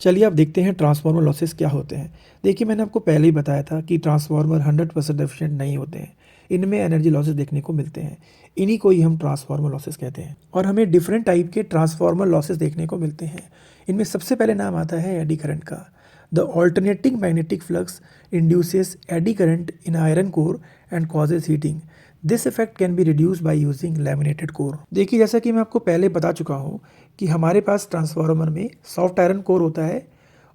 चलिए अब देखते हैं ट्रांसफार्मर लॉसेस क्या होते हैं। देखिए मैंने आपको पहले ही बताया था कि ट्रांसफार्मर 100% एफिशिएंट नहीं होते हैं। इनमें एनर्जी लॉसेस देखने को मिलते हैं। इन्हीं को ही हम ट्रांसफार्मर लॉसेस कहते हैं और हमें डिफरेंट टाइप के ट्रांसफार्मर लॉसेस देखने को मिलते हैं। इनमें सबसे पहले नाम आता है एडी करंट का। The alternating magnetic flux induces eddy current in iron core and causes heating. This effect can be reduce by using laminated core. देखिए जैसा कि मैं आपको पहले बता चुका हूँ कि हमारे पास ट्रांसफार्मर में सॉफ्ट आयरन कोर होता है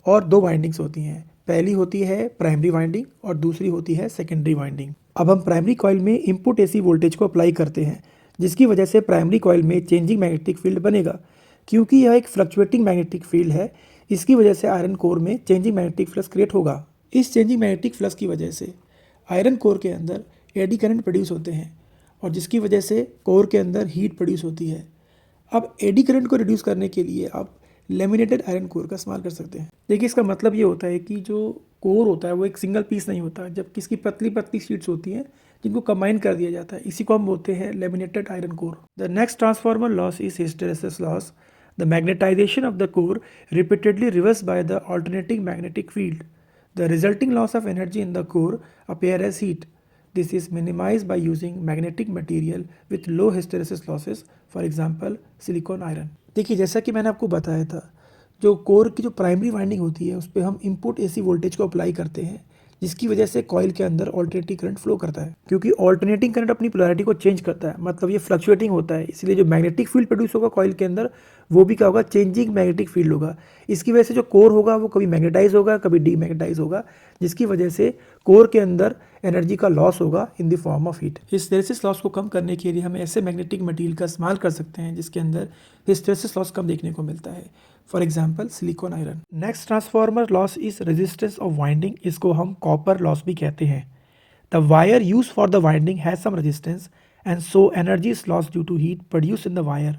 और दो वाइंडिंग्स होती हैं। पहली होती है प्राइमरी वाइंडिंग और दूसरी होती है सेकेंडरी वाइंडिंग। अब हम प्राइमरी कॉइल में इनपुट एसी वोल्टेज को अप्लाई करते हैं, जिसकी वजह से प्राइमरी कॉइल में चेंजिंग मैग्नेटिक फील्ड बनेगा। क्योंकि यह एक फ्लक्चुएटिंग मैग्नेटिक फील्ड है, इसकी वजह से आयरन कोर में चेंजिंग मैग्नेटिक फ्लक्स क्रिएट होगा। इस चेंजिंग मैग्नेटिक फ्लक्स की वजह से आयरन कोर के अंदर एडी करंट प्रोड्यूस होते हैं और जिसकी वजह से कोर के अंदर हीट प्रोड्यूस होती है। अब एडी करंट को रिड्यूस करने के लिए आप लेमिनेटेड आयरन कोर का इस्तेमाल कर सकते हैं। देखिए इसका मतलब ये होता है कि जो कोर होता है वो एक सिंगल पीस नहीं होता, जबकि इसकी पतली पतली शीट्स होती हैं जिनको कंबाइन कर दिया जाता है। इसी को हम बोलते हैं laminated iron core. The next transformer loss is hysteresis loss. The magnetization of the core repeatedly reverse by the alternating magnetic field. The resulting loss of energy in the core appear as heat. This is minimized by using magnetic material with low hysteresis losses, for example silicon iron। देखिए जैसा कि मैंने आपको बताया था, जो core की जो प्राइमरी वाइंडिंग होती है उस पर हम इनपुट एसी वोल्टेज को अप्लाई करते हैं, जिसकी वजह से कॉइल के अंदर ऑल्टरनेटिंग करंट फ्लो करता है। क्योंकि ऑल्टरनेटिंग करंट अपनी पोलैरिटी को चेंज करता है, मतलब ये फ्लक्चुएटिंग होता है, इसलिए जो मैग्नेटिक फील्ड प्रोड्यूस होगा कॉइल के अंदर वो भी क्या होगा, चेंजिंग मैग्नेटिक फील्ड होगा। इसकी वजह से जो कोर होगा वो कभी मैग्नेटाइज होगा कभी डीमैग्नेटाइज होगा, जिसकी वजह से कोर के अंदर एनर्जी का लॉस होगा in the form of heat. Hysteresis loss को कम करने के लिए हम ऐसे मैग्नेटिक मटेरियल का इस्तेमाल कर सकते हैं जिसके अंदर हिस्टेरेसिस लॉस कम देखने को मिलता है, for example silicon iron. Next transformer loss is resistance of winding. इसको हम कॉपर लॉस भी कहते हैं। The wire use for the winding has some resistance and so energy is loss due to heat produce in the wire.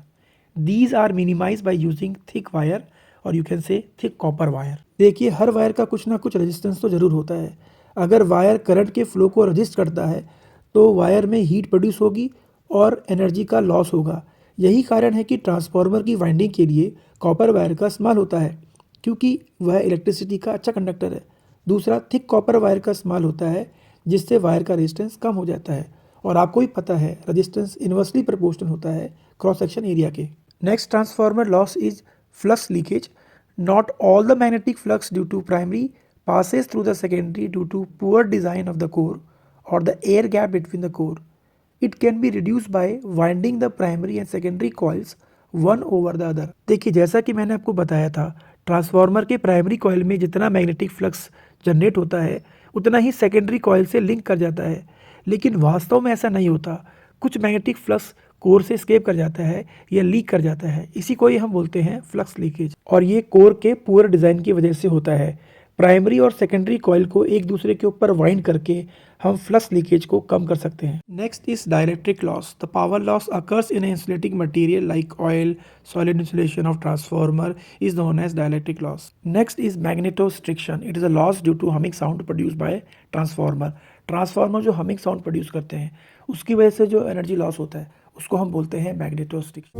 These are minimise by using thick wire और you can say thick copper wire. देखिए हर wire का कुछ ना कुछ resistance तो जरूर होता है। अगर वायर करंट के फ्लो को रजिस्ट करता है तो वायर में हीट प्रोड्यूस होगी और एनर्जी का लॉस होगा। यही कारण है कि ट्रांसफार्मर की वाइंडिंग के लिए कॉपर वायर का इस्तेमाल होता है, क्योंकि वह इलेक्ट्रिसिटी का अच्छा कंडक्टर है। दूसरा, थिक कॉपर वायर का इस्तेमाल होता है जिससे वायर का रेजिस्टेंस कम हो जाता है और आपको ही पता है रेजिस्टेंस इन्वर्सली प्रोपोर्शनल होता है क्रॉस सेक्शन एरिया के। Next transformer loss is flux leakage. Not all the magnetic flux due to primary passes through the secondary due to poor design of the core or the air gap between the core. It can be reduced by winding the primary and secondary coils one over the other। देखिए जैसा कि मैंने आपको बताया था, transformer के primary coil में जितना मैग्नेटिक फ्लक्स जनरेट होता है उतना ही सेकेंडरी कॉइल से लिंक कर जाता है, लेकिन वास्तव में ऐसा नहीं होता। कुछ मैग्नेटिक फ्लक्स कोर से स्केप कर जाता है या लीक कर जाता है, इसी को ही हम बोलते हैं फ्लक्स लीकेज, और ये कोर के पुअर डिज़ाइन की वजह से होता है। प्राइमरी और सेकेंडरी कॉइल को एक दूसरे के ऊपर वाइंड करके हम फ्लक्स लीकेज को कम कर सकते हैं। Next is dielectric loss. The power loss occurs in insulating material like oil. Solid insulation of transformer is known as dielectric loss. Next is magnetostriction. It is a loss due to humming sound produce by transformer. Transformer जो humming sound produce करते हैं उसकी वजह से जो energy loss होता है उसको हम बोलते हैं मैग्नेटोस्ट्रिक्शन।